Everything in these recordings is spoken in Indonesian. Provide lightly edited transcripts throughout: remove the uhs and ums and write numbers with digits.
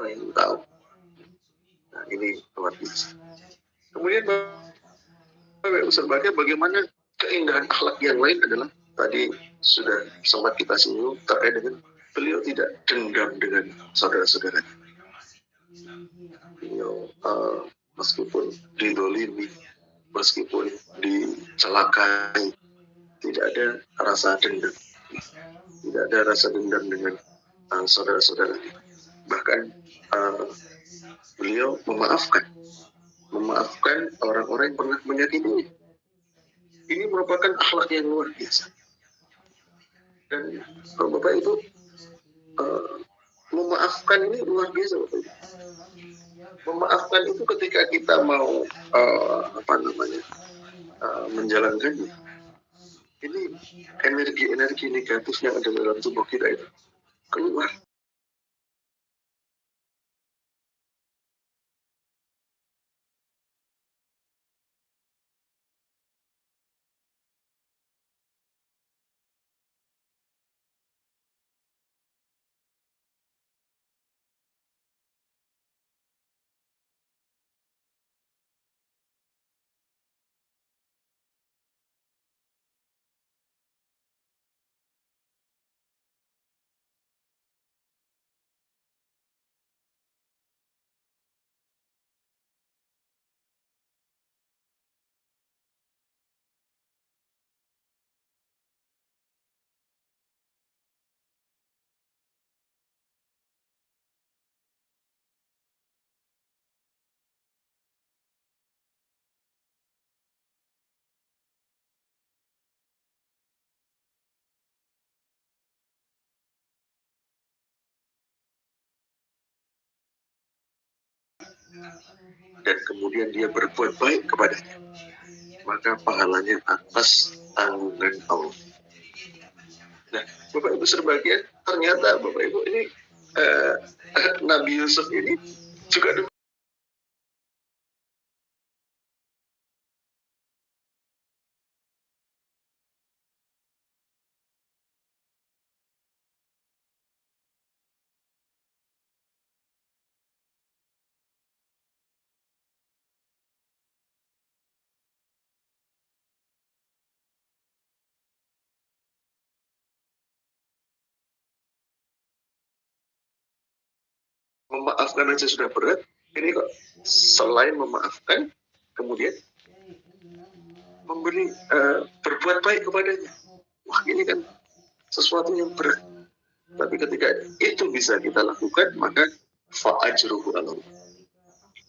yang tahu. Nah, ini luar biasa. Kemudian Bapak sebagai bagaimana keindahan akhlak yang lain adalah tadi sudah sempat kita singgung terkait dengan beliau tidak dendam dengan saudara-saudara. Beliau meskipun didolimi, meskipun dicelakai, tidak ada rasa dendam, tidak ada rasa dendam dengan saudara-saudaranya. Bahkan beliau memaafkan orang-orang yang pernah menyakitinya. Ini merupakan akhlak yang luar biasa. Dan Bapak Ibu, memaafkan ini luar biasa, Bapak Ibu. Memaafkan itu ketika kita mau menjalankannya. Ini energi negatif yang ada dalam tubuh kita itu keluar. Dan kemudian dia berbuat baik kepadanya, maka pahalanya atas tanggungan Allah. Nah, Bapak Ibu serbagian, ternyata Bapak Ibu ini Nabi Yusuf ini juga memaafkan aja sudah berat. Ini kok selain memaafkan, kemudian memberi berbuat baik kepadanya. Wah, ini kan sesuatu yang berat. Tapi ketika itu bisa kita lakukan, maka fa'ajruhu Allah.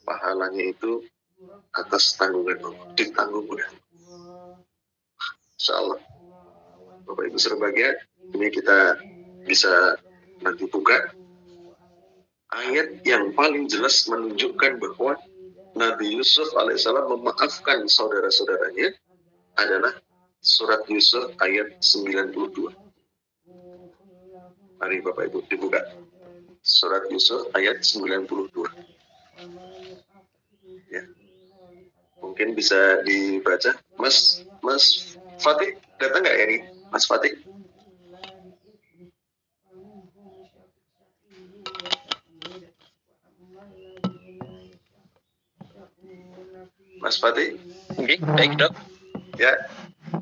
Pahalanya itu atas tanggungan Allah, ditanggung oleh Allah. Insyaallah. Bapak Ibu serbagian, ini kita bisa nanti buka ayat yang paling jelas menunjukkan bahwa Nabi Yusuf alaihissalam memaafkan saudara-saudaranya adalah surat Yusuf ayat 92. Mari Bapak Ibu dibuka. Surat Yusuf ayat 92. Ya. Mungkin bisa dibaca. Mas Fatih datang nggak ya nih? Mas Fatih? Mas Fatih? Baik, Dok. Ya,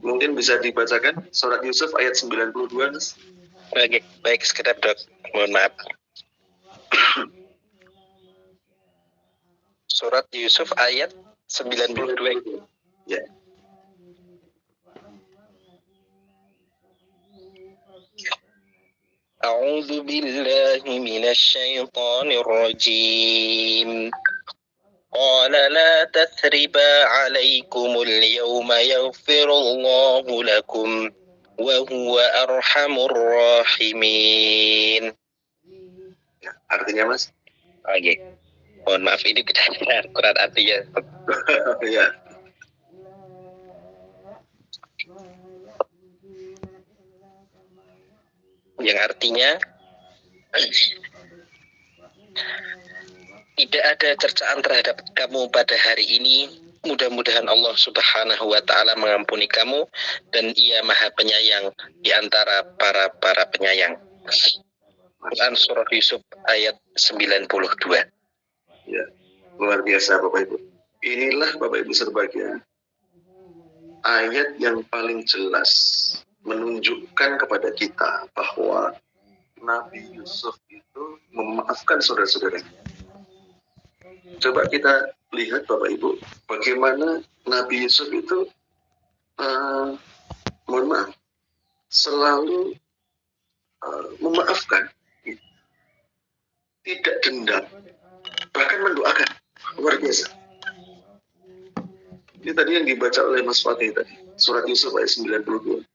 mungkin bisa dibacakan surat Yusuf ayat 92, Mas. Baik, sekedar, Dok. Mohon maaf. Surat Yusuf ayat 92. Ya. A'udzu billahi minasyaitonir rajim. Qala la tathriba 'alaikumul yawma yaghfirullahu lakum wa huwa arhamur rahimin. Ya, artinya, Mas? Oke. Mohon maaf, ini tidak kurang artinya. Ya. Yang artinya tidak ada cercaan terhadap kamu pada hari ini. Mudah-mudahan Allah Subhanahu wa Ta'ala mengampuni kamu, dan Ia Maha Penyayang di antara para penyayang. Quran surah Yusuf ayat 92. Ya, luar biasa Bapak Ibu. Inilah Bapak Ibu berbahagia, ayat yang paling jelas menunjukkan kepada kita bahwa Nabi Yusuf itu memaafkan saudara-saudara. Coba kita lihat Bapak Ibu, bagaimana Nabi Yusuf itu mohon maaf, selalu memaafkan, tidak dendam, bahkan mendoakan. Luar biasa. Ini tadi yang dibaca oleh Mas Fatih tadi, surat Yusuf ayat 92.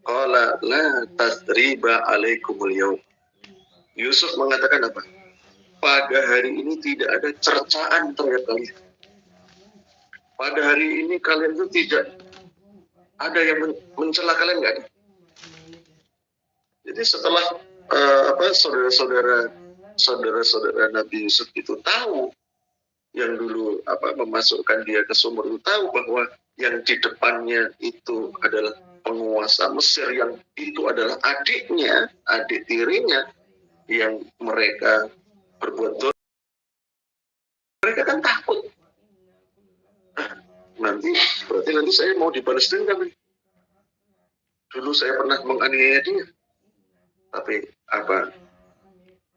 Qala la tasriba alaikumul yaum. Yusuf mengatakan apa? Pada hari ini tidak ada cercaan terhadap kalian. Pada hari ini kalian itu tidak ada yang mencela kalian, nggak ada. Jadi setelah saudara-saudara Nabi Yusuf itu tahu, yang dulu memasukkan dia ke sumur itu tahu bahwa yang di depannya itu adalah penguasa Mesir, yang itu adalah adiknya, adik tirinya, yang mereka berbuat dosa. Mereka kan takut. Berarti nanti saya mau dibalas dendam. Dulu saya pernah menganiaya dia. Tapi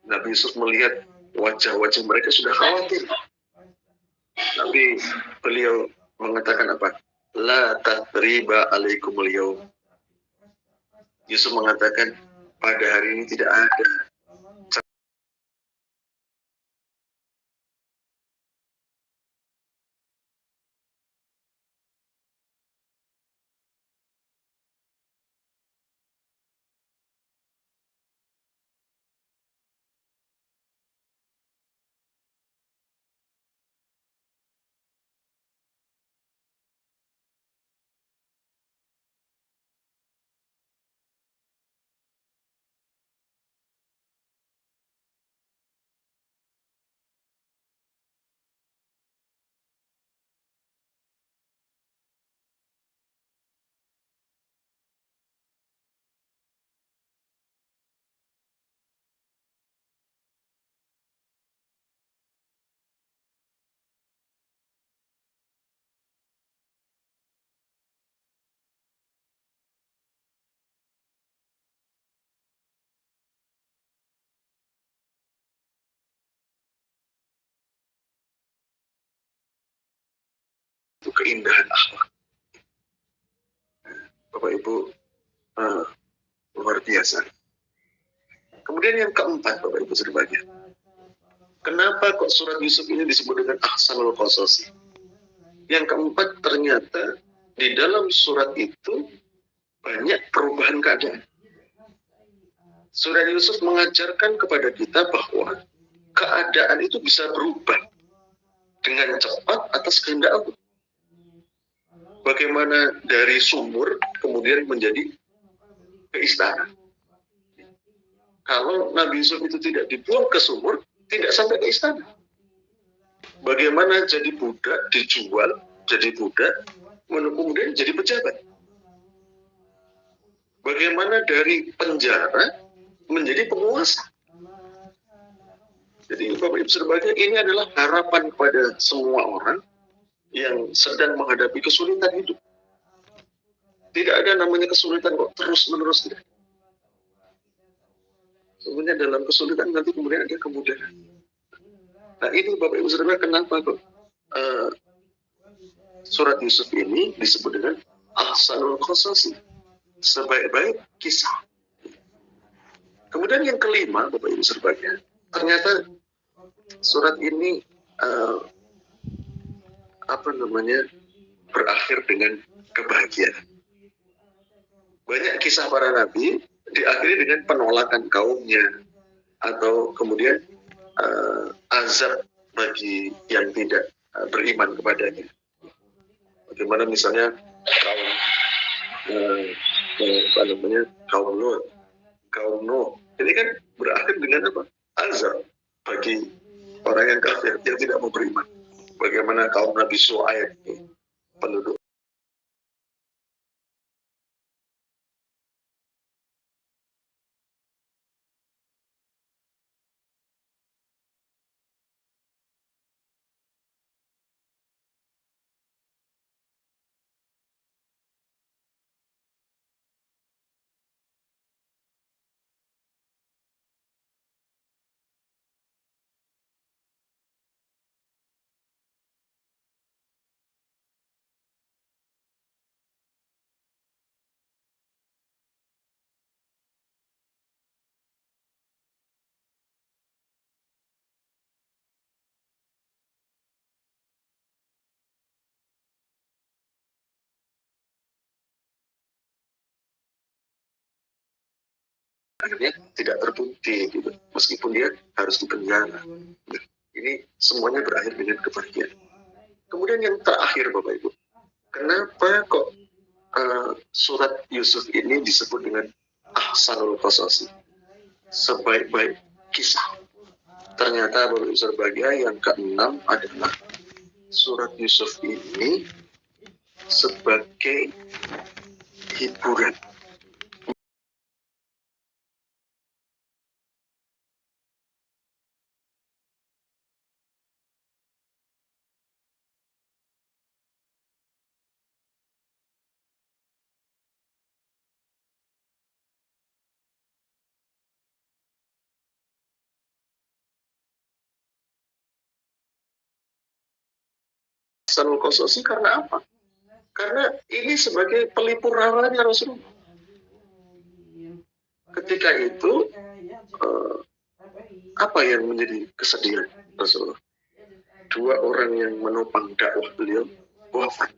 Nabi Yusuf melihat wajah-wajah mereka sudah khawatir. Tapi beliau mengatakan apa? La tathriba alaikumul yaum. Yusuf mengatakan pada hari ini tidak ada itu keindahan akhlak. Bapak Ibu, luar biasa. Kemudian yang keempat, Bapak Ibu berbahagia. Kenapa kok surat Yusuf ini disebut dengan Ahsanul Qasas? Yang keempat, ternyata di dalam surat itu banyak perubahan keadaan. Surat Yusuf mengajarkan kepada kita bahwa keadaan itu bisa berubah dengan cepat atas kehendak Allah. Bagaimana dari sumur kemudian menjadi ke istana. Kalau Nabi Yusuf itu tidak dibuang ke sumur, tidak sampai ke istana. Bagaimana jadi budak, dijual, jadi budak, kemudian jadi pejabat. Bagaimana dari penjara menjadi penguasa. Jadi Bapak Ibu berbahagia, ini adalah harapan kepada semua orang yang sedang menghadapi kesulitan hidup. Tidak ada namanya kesulitan kok terus-menerus. Sebenarnya dalam kesulitan nanti kemudian ada kemudahan. Nah ini Bapak Ibu saudara, kenapa kok surat Yusuf ini disebut dengan Ahsanul Qasas, sebaik-baik kisah. Kemudian yang kelima Bapak Ibu saudara, ternyata surat ini berakhir dengan kebahagiaan. Banyak kisah para nabi diakhiri dengan penolakan kaumnya, atau kemudian azab bagi yang tidak beriman kepadanya. Bagaimana misalnya kaum Lot, kaum Nuh. Ini kan berakhir dengan apa? Azab bagi orang yang kafir, yang tidak mau beriman. Bagaimana kaum Nabi Syuaib, penduduk akhirnya tidak terbukti gitu, meskipun dia harus dipenjara. Nah, ini semuanya berakhir dengan kebahagiaan. Kemudian yang terakhir Bapak Ibu, kenapa kok surat Yusuf ini disebut dengan ahsanul qasasi, sebaik-baik kisah? Ternyata Bapak Ibu berbahagia, yang keenam adalah surat Yusuf ini sebagai hiburan. Ahsanul qasasi karena apa? Karena ini sebagai pelipur rawanya Rasulullah. Ketika itu apa yang menjadi kesedihan Rasulullah? Dua orang yang menopang dakwah beliau wafat.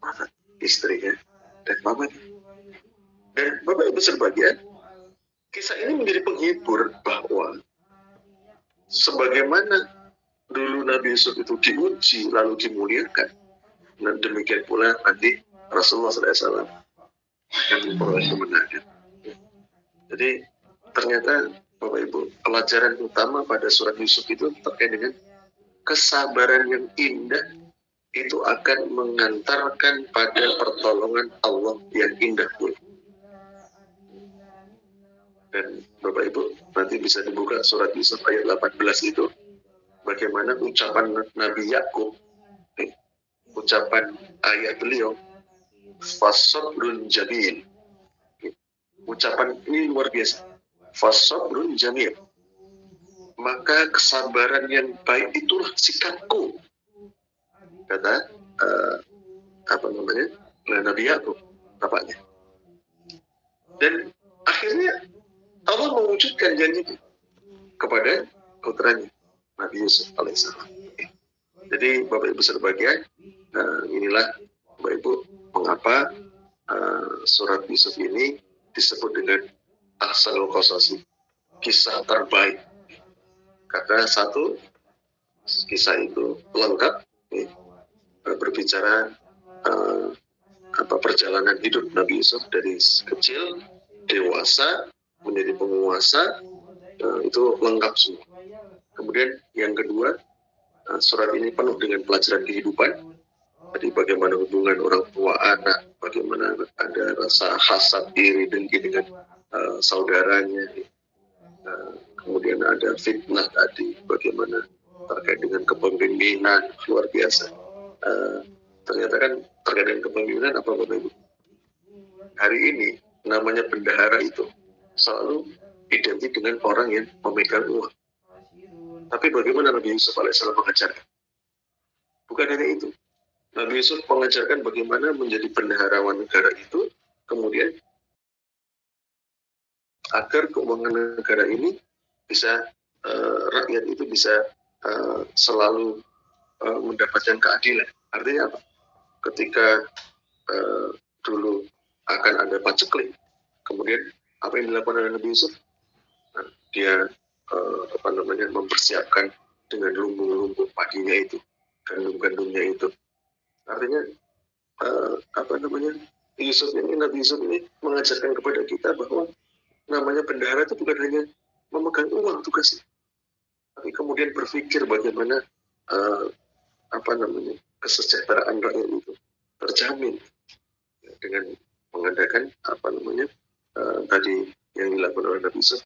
Wafat istrinya dan mamanya. Dan Bapak Ibu berbahagia, kisah ini menjadi penghibur bahwa sebagaimana dulu Nabi Yusuf itu diuji lalu dimuliakan, dan demikian pula nanti Rasulullah SAW akan memperoleh kemenangan. Jadi ternyata Bapak Ibu, pelajaran utama pada surat Yusuf itu terkait dengan kesabaran yang indah itu akan mengantarkan pada pertolongan Allah yang indah pula. Dan Bapak Ibu nanti bisa dibuka surat Yusuf ayat 18 itu, bagaimana ucapan Nabi Yakub, ucapan ayat beliau, fasabrun jamil. Ucapan ini luar biasa, fasabrun jamil. Maka kesabaran yang baik itulah sikapku, kata Nabi Yakub, bapaknya. Dan akhirnya Allah mewujudkan janji kepada putranya Nabi Yusuf alaihissalam. Jadi Bapak Ibu berbahagia, inilah Bapak Ibu mengapa surat Yusuf ini disebut dengan ahsanul qasasi, kisah terbaik. Karena satu, kisah itu lengkap berbicara perjalanan hidup Nabi Yusuf dari kecil, dewasa, menjadi penguasa, itu lengkap semua. Kemudian yang kedua, surat ini penuh dengan pelajaran kehidupan. Jadi bagaimana hubungan orang tua anak, bagaimana ada rasa hasad, iri, dengki dengan saudaranya. Kemudian ada fitnah tadi, bagaimana terkait dengan kepemimpinan, luar biasa. Ternyata kan terkait dengan kepemimpinan apa Bapak Ibu? Hari ini namanya bendahara itu selalu identik dengan orang yang memegang uang. Tapi bagaimana Nabi Yusuf alaihissalam mengajarkan? Bukan hanya itu. Nabi Yusuf mengajarkan bagaimana menjadi bendaharawan negara itu, kemudian agar keuangan negara ini bisa, rakyat itu bisa selalu mendapatkan keadilan. Artinya apa? Ketika dulu akan ada paceklik, kemudian apa yang dilakukan oleh Nabi Yusuf? Dia mempersiapkan dengan lumbung-lumbung padinya itu, gandum-gandumnya itu. Artinya Nabi Yusuf ini mengajarkan kepada kita bahwa namanya bendahara itu bukan hanya memegang uang tugasnya, tapi kemudian berpikir bagaimana kesejahteraan rakyat itu terjamin dengan mengadakan tadi yang dilakukan oleh Nabi Yusuf,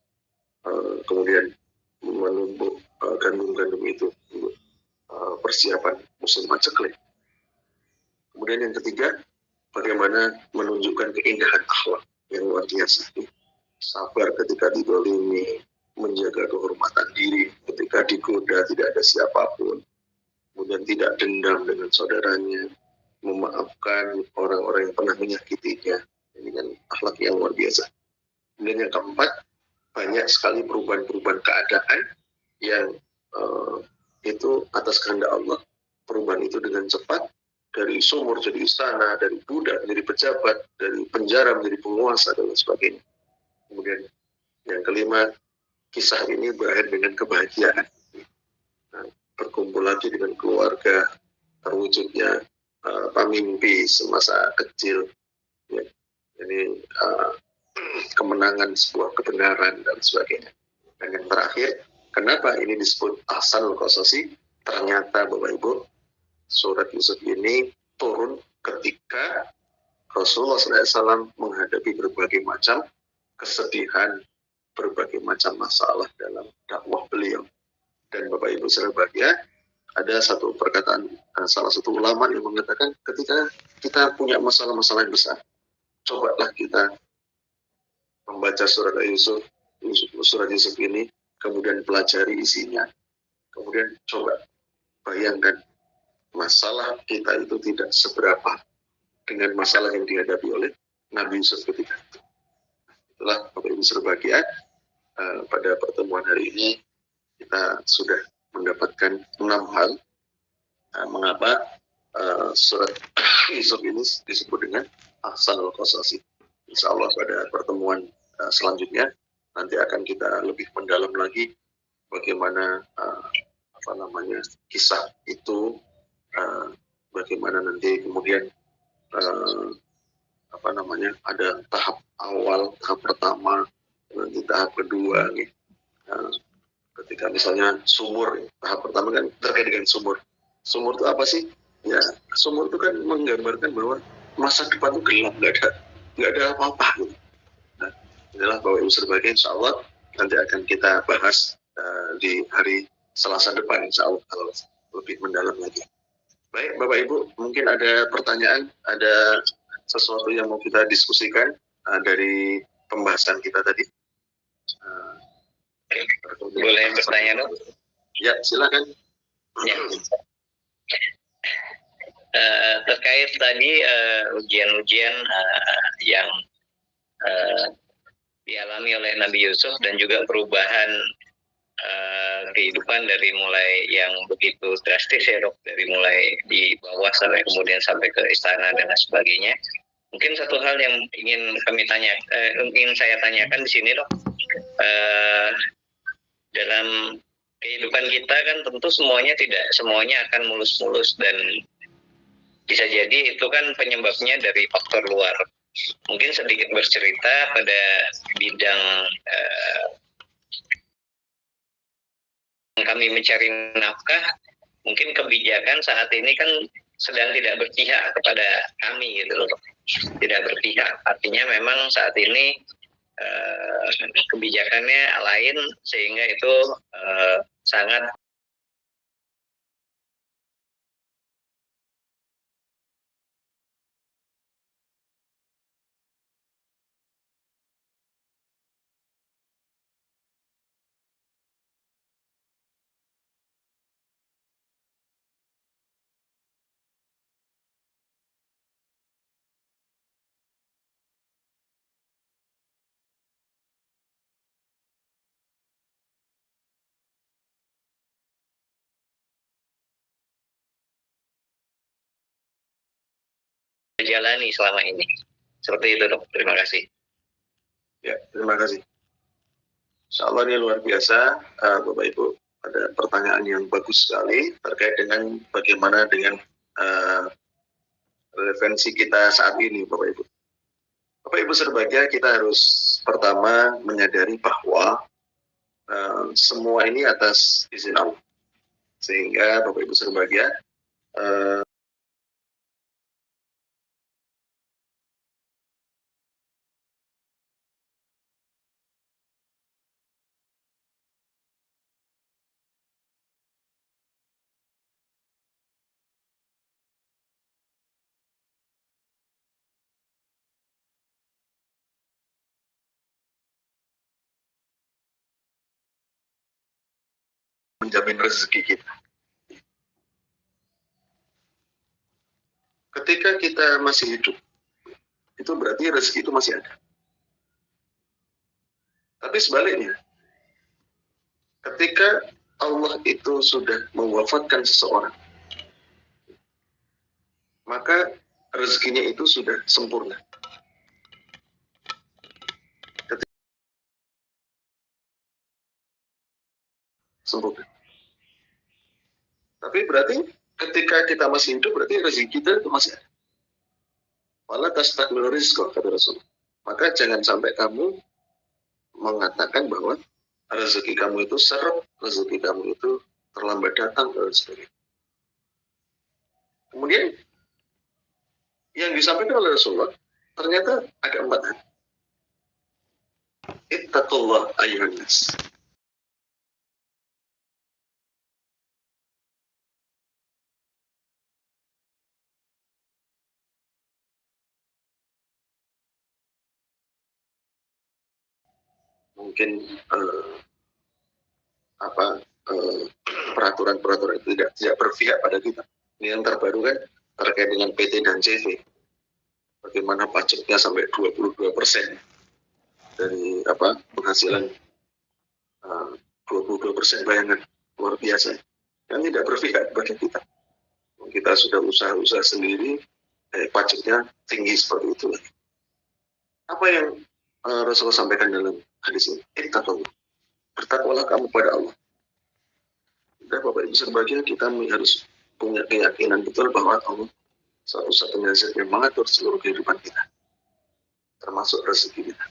kemudian menumbuk gandum-gandum itu untuk persiapan musim paceklik. Kemudian yang ketiga, bagaimana menunjukkan keindahan akhlak yang luar biasa. Sabar ketika didolimi, menjaga kehormatan diri ketika digoda tidak ada siapapun, kemudian tidak dendam dengan saudaranya, memaafkan orang-orang yang pernah menyakitinya. Ini kan akhlak yang luar biasa. Kemudian yang keempat, banyak sekali perubahan-perubahan keadaan yang itu atas kehendak Allah. Perubahan itu dengan cepat, dari sumur jadi istana, dari budak menjadi pejabat, dari penjara menjadi penguasa dan lain sebagainya. Kemudian yang kelima, kisah ini berakhir dengan kebahagiaan. Nah, berkumpul lagi dengan keluarga, terwujudnya mimpi semasa kecil. Ya. Ini kemenangan sebuah kebenaran dan sebagainya. Dan yang terakhir, kenapa ini disebut Ahsanul Qasasi? Ternyata Bapak Ibu, surat Yusuf ini turun ketika Rasulullah SAW menghadapi berbagai macam kesedihan, berbagai macam masalah dalam dakwah beliau. Dan Bapak Ibu saudara bahagia, ada satu perkataan salah satu ulama yang mengatakan ketika kita punya masalah-masalah yang besar, cobalah kita membaca surat Yusuf ini, kemudian pelajari isinya, kemudian coba bayangkan masalah kita itu tidak seberapa dengan masalah yang dihadapi oleh Nabi Yusuf ketika itu. Itulah Bapak Ibu berbahagia, pada pertemuan hari ini kita sudah mendapatkan 6 hal mengapa surat Yusuf ini disebut dengan Ahsanul Qasasi. Insya Allah pada pertemuan selanjutnya nanti akan kita lebih mendalam lagi bagaimana kisah itu, bagaimana nanti kemudian ada tahap awal, tahap pertama, nanti tahap kedua nih. Ketika misalnya sumur, tahap pertama kan terkait dengan sumur. Sumur itu apa sih? Ya, sumur itu kan menggambarkan bahwa masa depan itu gelap, nggak ada apa-apa gitu. Nah, inilah Bapak Ibu sebagai insya Allah nanti akan kita bahas di hari Selasa depan insya Allah kalau lebih mendalam lagi. Baik Bapak Ibu, mungkin ada pertanyaan, ada sesuatu yang mau kita diskusikan dari pembahasan kita tadi. Boleh bertanya dong? Ya, silakan. Ya. Terkait tadi ujian-ujian yang dialami oleh Nabi Yusuf dan juga perubahan kehidupan dari mulai yang begitu drastis ya dok, dari mulai di bawah sampai kemudian sampai ke istana dan sebagainya. Mungkin satu hal yang ingin saya tanyakan di sini dok, dalam kehidupan kita kan tentu tidak semuanya akan mulus-mulus dan bisa jadi itu kan penyebabnya dari faktor luar. Mungkin sedikit bercerita pada bidang kami mencari nafkah, mungkin kebijakan saat ini kan sedang tidak berpihak kepada kami gitu loh. Tidak berpihak, artinya memang saat ini kebijakannya lain sehingga itu sangat jalani selama ini. Seperti itu dok, terima kasih. Ya, terima kasih. Insya Allah ini luar biasa, Bapak Ibu. Ada pertanyaan yang bagus sekali terkait dengan bagaimana dengan relevansi kita saat ini, Bapak Ibu. Bapak Ibu berbahagia, kita harus pertama menyadari bahwa semua ini atas izin Allah. Sehingga Bapak Ibu berbahagia, menjamin rezeki kita. Ketika kita masih hidup, itu berarti rezeki itu masih ada. Tapi sebaliknya, ketika Allah itu sudah mewafatkan seseorang, maka rezekinya itu sudah sempurna. Sempurna. Tapi berarti ketika kita masih hidup, berarti rezeki kita itu masih ada. Wala tastakmilu rizqa, kata Rasul. Maka jangan sampai kamu mengatakan bahwa rezeki kamu itu seret, rezeki kamu itu terlambat datang, dan sebagainya. Kemudian yang disampaikan oleh Rasulullah ternyata ada 4 hal. Ittaqullah ayyuhan nas. Mungkin peraturan-peraturan itu tidak berpihak pada kita. Ini yang terbaru kan terkait dengan PT dan CV. Bagaimana pajaknya sampai 22% dari penghasilan 22%, bayangan luar biasa. Yang tidak berpihak pada kita. Kita sudah usaha-usaha sendiri, pajaknya tinggi seperti itu. Apa yang Rasulullah sampaikan dalam hadis ini? Ittaqullah. Bertakwalah kamu pada Allah. Dan Bapak Ibu berbahagia, kita harus punya keyakinan betul bahwa Allah satu-satunya zat yang mengatur seluruh kehidupan kita, termasuk rezeki kita.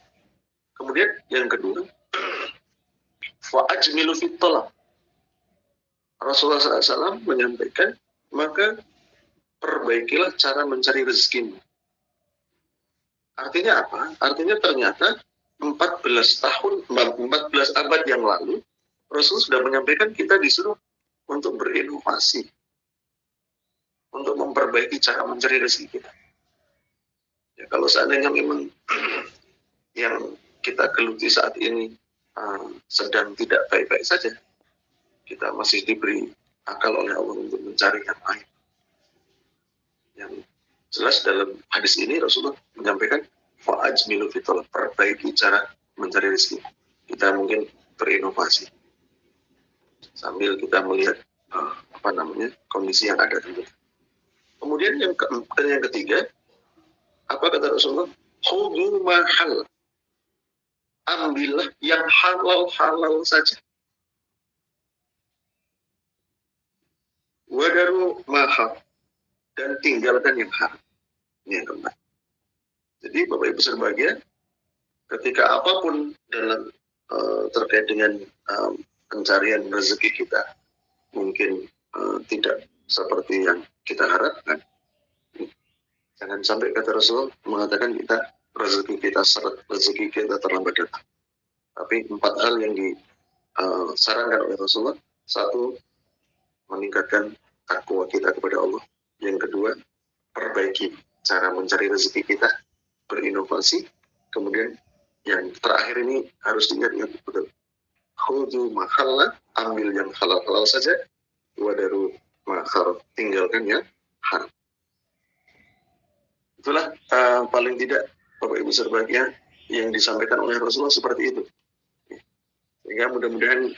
Kemudian yang kedua, fa'ajmilu fit talab. Rasulullah SAW menyampaikan, maka perbaikilah cara mencari rezekimu. Artinya apa? Artinya ternyata 14 abad yang lalu, Rasul sudah menyampaikan kita disuruh untuk berinovasi, untuk memperbaiki cara mencari rezeki kita. Ya, kalau seandainya memang yang kita geluti saat ini sedang tidak baik-baik saja, kita masih diberi akal oleh Allah untuk mencari yang lain. Yang jelas dalam hadis ini Rasulullah menyampaikan fa'ajmilu fit talab, perbaiki cara mencari rezeki. Kita mungkin berinovasi sambil kita melihat kondisi yang ada tentu. Kemudian yang ketiga, apa kata Rasulullah? Khudhu ma halal. Ambillah yang halal saja. Wadaru ma haram, dan tinggalkan yang haram. Ini yang keempat. Jadi Bapak Ibu berbahagia, ketika apapun dalam terkait dengan pencarian rezeki kita mungkin tidak seperti yang kita harapkan, jangan sampai kata Rasul mengatakan rezeki kita seret, rezeki kita terlambat datang. Tapi 4 hal yang disarankan oleh Rasulullah: 1, meningkatkan takwa kita kepada Allah. Yang kedua, perbaiki cara mencari rezeki kita, berinovasi. Kemudian yang terakhir ini harus diingat betul. Khudhu ma halal, ambil yang halal saja. Wadaru ma haram, tinggalkan yang haram. Itulah paling tidak Bapak Ibu berbahagia yang disampaikan oleh Rasulullah seperti itu. Sehingga mudah-mudahan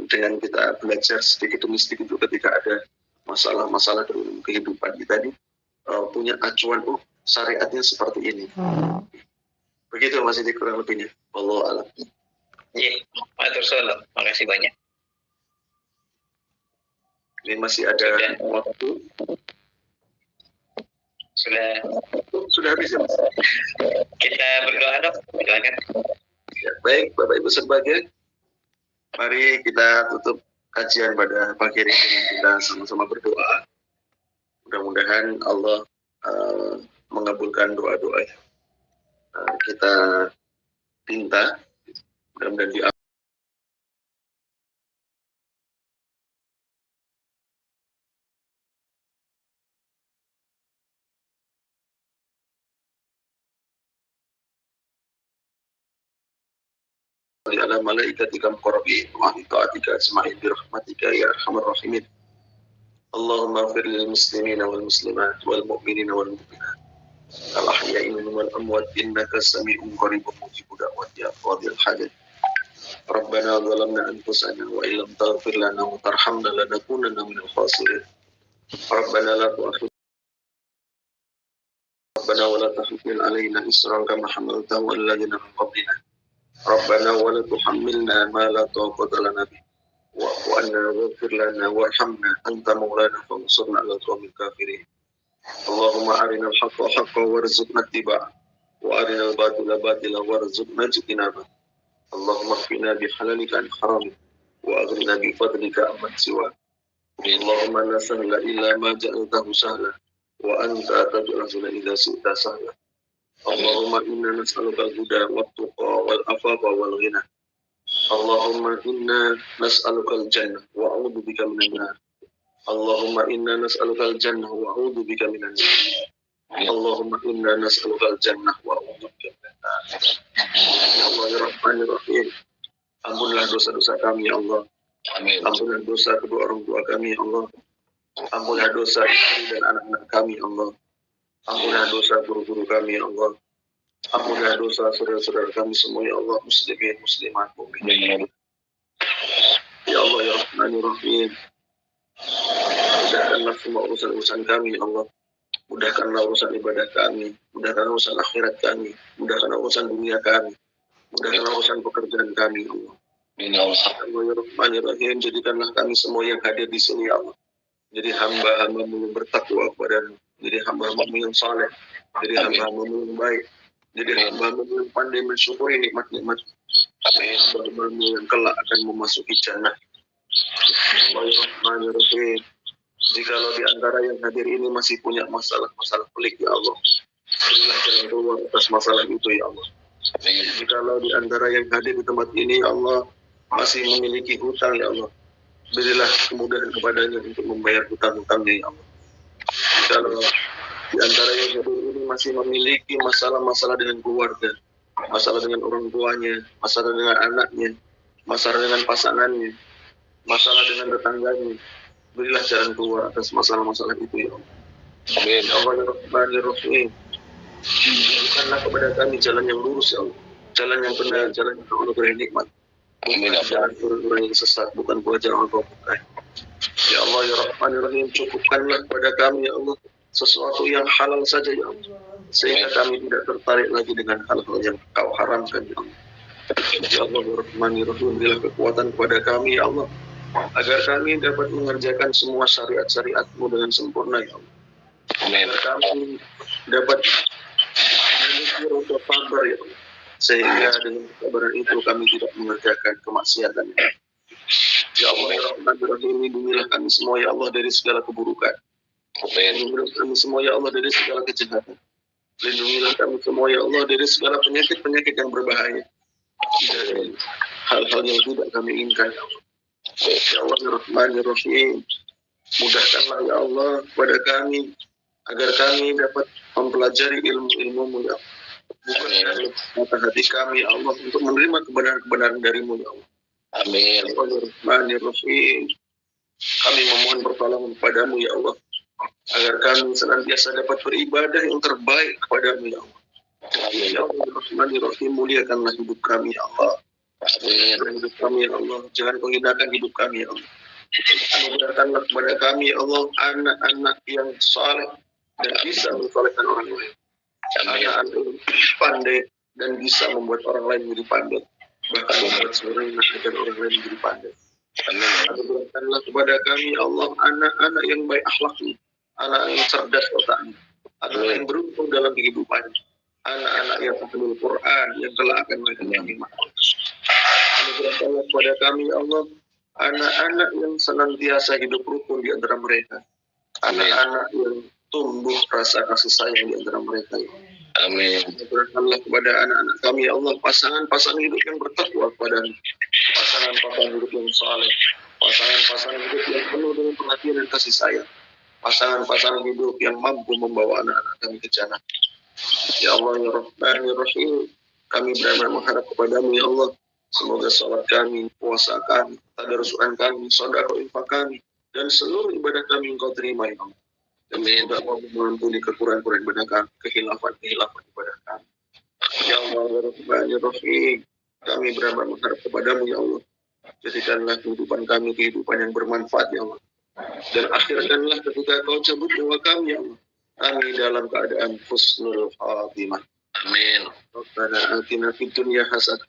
dengan kita belajar sedikit demi sedikit itu, ketika ada masalah-masalah dalam kehidupan kita ini, punya acuan, syariatnya seperti ini. Begitu Mas Edi kurang lebihnya. Wallahu a'lam. Iya, matur suwun. Makasih banyak. Ini masih ada waktu. Sudah habis ya Mas? Kita berdoa dong, silakan. Ya, baik Bapak Ibu berbahagia. Mari kita tutup kajian pada pagi ini dengan kita sama-sama berdoa. Mudah-mudahan Allah mengabulkan doa-doa kita pinta, mudah-mudahan di ala malaikatika muqarrabin wa ahli ta'atika asma'in bi rahmatika ya arhamar rahimin. Allahumma ighfir lil muslimina wal muslimat wal mu'minina wal mu'minat al ahya'i minhum wal amwat innaka sami'un qaribun mujibud da'wat ya qadhil hajat. Rabbana zalamna anfusana wa illam taghfir lana wa tarhamna lanakunanna minal khasirin. Rabbana la tu'akhidhna ولا تحمل علينا إصرا كما حملته على الذين من قبلنا ربنا ولا تحملنا ما لا طاقة لنا به واعف عنا واغفر لنا وارحمنا أنت مولانا فانصرنا على القوم الكافرين اللهم أرنا الحق حقا وارزقنا اتباعه وأرنا الباطل باطلا وارزقنا اجتنابه اللهم اكفنا بحلالك عن حرامك وأغننا بفضلك عمن سواك اللهم لا سهل إلا ما جعلته سهلا وأنت تجعل الحزن إذا شئت سهلا اللهم إنا نسألك الهدى والتقى والعفاف والغنى اللهم إنا نسألك الجنة وأعوذ بك من النار اللهم إنا نسألك الجنة وأعوذ بك من النار اللهم إنا نسألك الجنة وأعوذ بك من النار Ya Allah ya Rahman ya Rahim, ampunlah dosa-dosa kami ya Allah. Amin. Ampunlah dosa kedua orang tua kami ya Allah. Ampunlah dosa istri dan anak-anak kami ya Allah. Ampunlah dosa guru-guru kami ya Allah. Ampunlah dosa saudara-saudara kami semua ya Allah, muslimin muslimat mukminin. Ya Allah ya Rahman ya Rahim, mudahkanlah semua urusan-urusan kami ya Allah. Mudahkanlah urusan ibadah kami, mudahkanlah urusan akhirat kami, mudahkanlah urusan dunia kami, mudahkanlah urusan pekerjaan kami ya Allah. Ya Allah ya Rahman ya Rahim, jadikanlah kami semua yang hadir di sini ya Allah jadi hamba-hamba-Mu yang bertakwa kepada-Mu, jadi hamba-hamba-Mu yang saleh, jadi hamba-hamba-Mu yang baik, jadi hamba-hamba-Mu yang pandai mensyukuri nikmat-nikmat, hamba-hamba-Mu yang kelak akan memasuki jannah. Ya Allah ya Rahman ya Rahim, jikalau di antara yang hadir ini masih punya masalah-masalah pelik ya Allah, berilah jalan keluar atas masalah itu ya Allah. Jikalau di antara yang hadir di tempat ini ya Allah masih memiliki hutang ya Allah, berilah kemudahan kepadanya untuk membayar hutang-hutangnya ya Allah. Jikalau di antara yang hadir ini masih memiliki masalah-masalah dengan keluarga, masalah dengan orang tuanya, masalah dengan anaknya, masalah dengan pasangannya, masalah dengan tetangganya, berilah jalan keluar atas masalah-masalah itu ya Allah. Amin. Ya Allah ya Rahman ya Rahim, berikanlah kepada kami jalan yang lurus ya Allah, jalan yang benar, jalan yang penuh dengan nikmat. Amin. Jalan orang yang sesat, bukan pula jalan Engkau bukan. Ya Allah ya Rahman ya Rahim, cukupkanlah kepada kami ya Allah sesuatu yang halal saja ya Allah, sehingga kami tidak tertarik lagi dengan hal-hal yang Kau haramkan ya Allah. Ya Allah ya Rahman ya Rahim, berilah kekuatan kepada kami ya Allah agar kami dapat mengerjakan semua syariat-syariat-Mu dengan sempurna ya Allah. Agar kami dapat memiliki rasa sabar ya Allah, sehingga dengan kesabaran itu kami tidak mengerjakan kemaksiatan. Ya Allah ya Rahman ya Rahim, lindungilah kami semua ya Allah dari segala keburukan. Lindungilah kami semua ya Allah dari segala kejahatan. Lindungilah kami semua ya Allah dari segala penyakit-penyakit yang berbahaya, dari hal-hal yang tidak kami inginkan ya Allah. Ya Allah ya Rahman ya Rahim, mudahkanlah ya Allah kepada kami agar kami dapat mempelajari ilmu-ilmu-Mu ya Allah. Bukan dari mata hati kami ya Allah untuk menerima kebenaran-kebenaran dari-Mu ya Allah. Amin. Ya Allah ya Rahman ya Rahim, kami memohon pertolongan kepada-Mu ya Allah agar kami senantiasa dapat beribadah yang terbaik kepada-Mu ya Allah. Amin. Ya Allah ya Rahman ya Rahim, muliakanlah hidup kami ya Allah. Amin. Hidup kami ya Allah, jangan Kau hinakan hidup kami ya Allah. Anugerahkanlah kepada kami ya Allah anak-anak yang saleh dan bisa mensolehkan orang lain. Anak-anak yang pandai dan bisa membuat orang lain menjadi pandai, bahkan membuat seorang agar orang lain menjadi pandai. Anugerahkanlah kepada kami ya Allah anak-anak yang baik akhlaknya, anak yang cerdas otaknya, anak yang beruntung dalam kehidupannya, anak-anak yang menghafal Quran yang kelak akan menjadi makhluk. Anugerahkanlah kepada kami ya Allah anak-anak yang senantiasa hidup rukun di antara mereka, anak-anak yang tumbuh rasa kasih sayang di antara mereka ya. Amin. Anugerahkanlah kepada anak-anak kami ya Allah pasangan-pasangan hidup yang bertakwa kepada-Mu, pasangan-pasangan hidup yang saleh, pasangan-pasangan hidup yang penuh dengan perhatian dan kasih sayang, pasangan-pasangan hidup yang mampu membawa anak-anak kami ke jannah. Ya Allah ya Rahman ya Rahim, kami benar-benar mengharap kepada-Mu ya Allah, semoga salat kami, puasa kami, tadarrusan kami, sedekah infak kami, dan seluruh ibadah kami Engkau terima ya Allah. Amin. Dan mengampuni kekurangan-kekurangan ibadah kami, kehilafan-kehilafan ibadah kami. Ya Allah ya Rahman ya Rahim, kami benar-benar mengharap kepada-Mu ya Allah, jadikanlah kehidupan kami kehidupan yang bermanfaat ya Allah, dan akhirkanlah ketika Kau cabut nyawa kami ya Allah, Amin dalam keadaan husnul khatimah. Amin. Rabbana atina fid dunya hasanah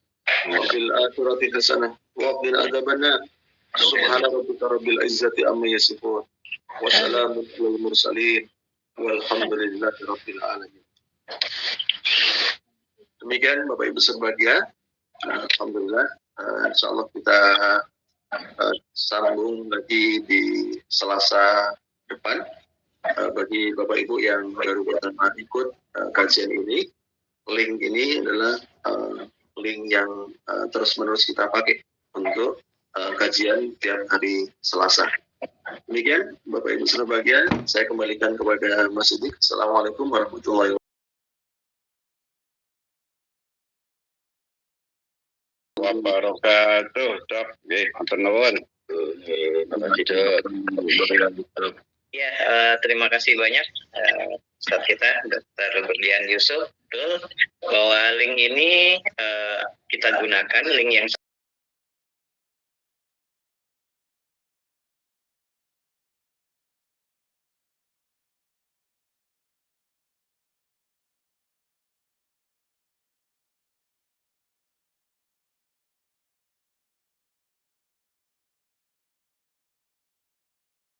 wa fil akhirati hasanah wa qina adzabannar. Subhana rabbika rabbil izzati amma yasifun. Wa salamun alal mursalin. Walhamdulillahi rabbil alamin. Demikian Bapak Ibu berbahagia. Alhamdulillah. Insyaallah kita sambung lagi di Selasa depan. Bagi Bapak Ibu yang baru pertama ikut kajian ini, link ini adalah link yang terus-menerus kita pakai untuk kajian tiap hari Selasa. Demikian Bapak Ibu berbahagia, saya kembalikan kepada Mas Siddiq. Assalamualaikum warahmatullahi wabarakatuh. Dok, matur nuwun. Ya, terima kasih banyak Ustaz kita, Dr. Berlian Yusuf. Betul, bahwa link ini kita gunakan, link yang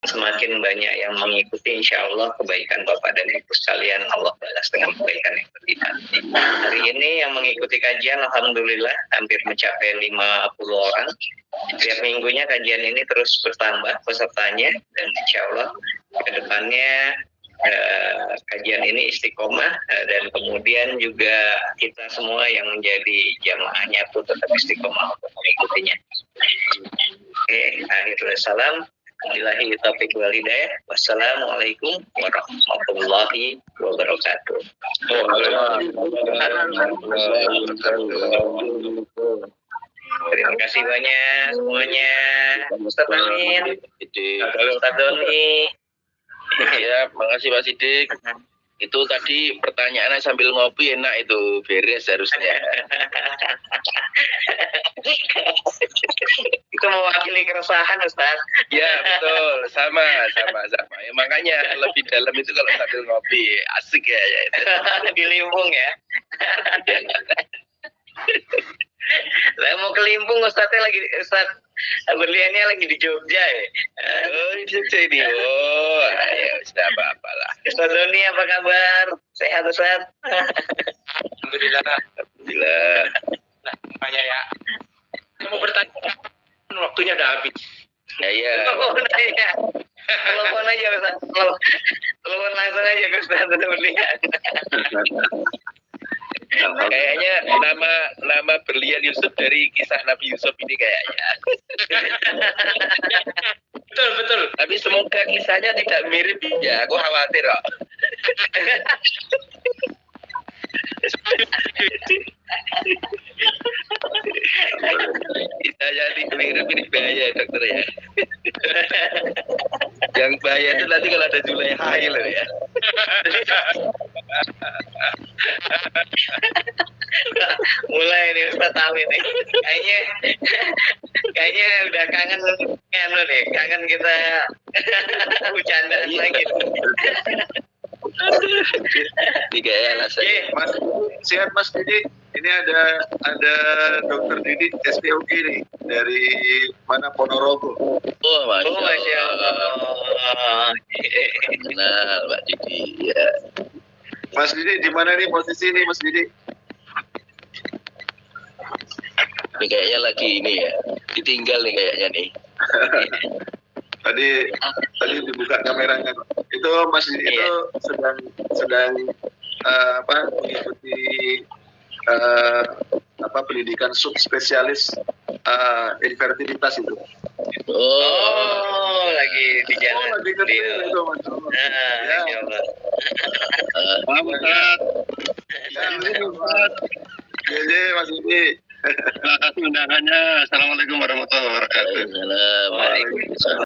semakin banyak yang mengikuti, insya Allah kebaikan Bapak dan Ibu sekalian Allah balas dengan kebaikan yang berlipat. Hari ini yang mengikuti kajian Alhamdulillah hampir mencapai 50 orang. Setiap minggunya kajian ini terus bertambah pesertanya, dan insya Allah ke depannya kajian ini istiqomah, dan kemudian juga kita semua yang menjadi jamaahnya pun tetap istiqomah untuk mengikutinya. Oke, akhirul salam. Billahi taufiq wal hidayah. Wassalamualaikum warahmatullahi wabarakatuh. Terima kasih banyak semuanya. Ustaz Amin, Ustaz Doni. Ya, makasih Pak Siddiq. Itu tadi pertanyaannya sambil ngopi enak, itu beres harusnya. Itu mewakili keresahan Ustaz. Ya betul, sama. Ya, makanya lebih dalam itu kalau sambil ngopi asik ya itu. Di Limpung ya. Lah mau ke Limpung Ustaznya lagi, Ustaz Berliannya lagi di Jogja ya. Oh, di Jogja ini. Oh, ya sudah apa-apa lah. Ustaz Doni apa kabar? Sehat Ustaz? Alhamdulillah. Alhamdulillah. Nah, makanya ya. Saya mau bertanya, waktunya udah habis. Ya. Telepon aja Ustaz. Telepon langsung aja ke Ustaz Berlian. Kayaknya nama Berlian Yusuf dari kisah Nabi Yusuf ini kayaknya. Betul. Tapi semoga kisahnya tidak mirip ya. Aku khawatir kok. Kita jadi mirip ini bahaya dokter ya. Yang bahaya itu nanti kalau ada Zulaiha loh ya. Mulai nih Ustaz Amin nih. Kayaknya udah kangen nih, kangen kita bercandaan lagi. Ini kayak alasannya. Mas, sehat Mas Didi. Ini ada Dokter Didi SPOG nih dari mana, Ponorogo. Oh, Masya Allah. Kenal Mbak Didi ya. Mas Didi di mana nih posisi nih Mas Didi? Ini kayaknya lagi ini ya. Ditinggal nih kayaknya nih. Tadi dibuka kameranya. Itu Mas Didi itu sedang mengikuti pendidikan subspesialis infertilitas itu. Oh, lagi di jalan. Lagi ngerti itu Mas. Masya Allah. Jadi Mas Didi. Terima kasih undangannya. Assalamualaikum warahmatullahi wabarakatuh. Waalaikumsalam.